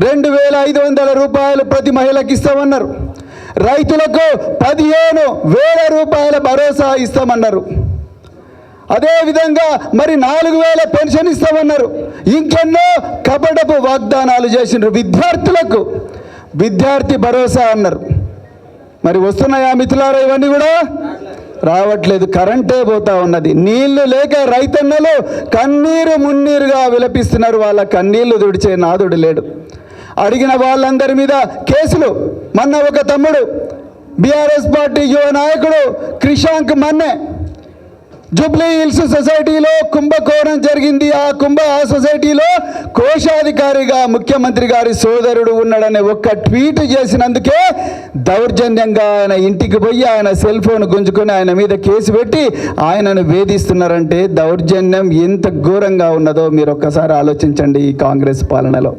2,500 రూపాయలు ప్రతి మహిళకి ఇస్తామన్నారు. రైతులకు 15,000 రూపాయల భరోసా ఇస్తామన్నారు. అదేవిధంగా మరి 4,000 పెన్షన్ ఇస్తామన్నారు. ఇంకెన్నో కపటపు వాగ్దానాలు చేసినారు. విద్యార్థులకు విద్యార్థి భరోసా అన్నారు. మరి వస్తున్నాయా మిత్రులారా? ఇవన్నీ కూడా రావట్లేదు. కరెంటే పోతా ఉన్నది. నీళ్లు లేక రైతన్నలు కన్నీరు మున్నీరుగా విలపిస్తున్నారు. వాళ్ళ కన్నీళ్లు తుడిచే నాదుడు లేడు. అడిగిన వాళ్ళందరి మీద కేసులు. మొన్న ఒక తమ్ముడు బీఆర్ఎస్ పార్టీ యువ నాయకుడు క్రిషాంక్ మన్నే జూబ్లీ హిల్స్ సొసైటీలో కుంభకోణం జరిగింది. ఆ సొసైటీలో కోశాధికారిగా ముఖ్యమంత్రి గారి సోదరుడు ఉన్నాడనే ఒక్క ట్వీట్ చేసినందుకే దౌర్జన్యంగా ఆయన ఇంటికి పోయి ఆయన సెల్ ఫోన్ గుంజుకొని ఆయన మీద కేసు పెట్టి ఆయనను వేధిస్తున్నారంటే దౌర్జన్యం ఎంత ఘోరంగా ఉన్నదో మీరు ఒక్కసారి ఆలోచించండి ఈ కాంగ్రెస్ పాలనలో.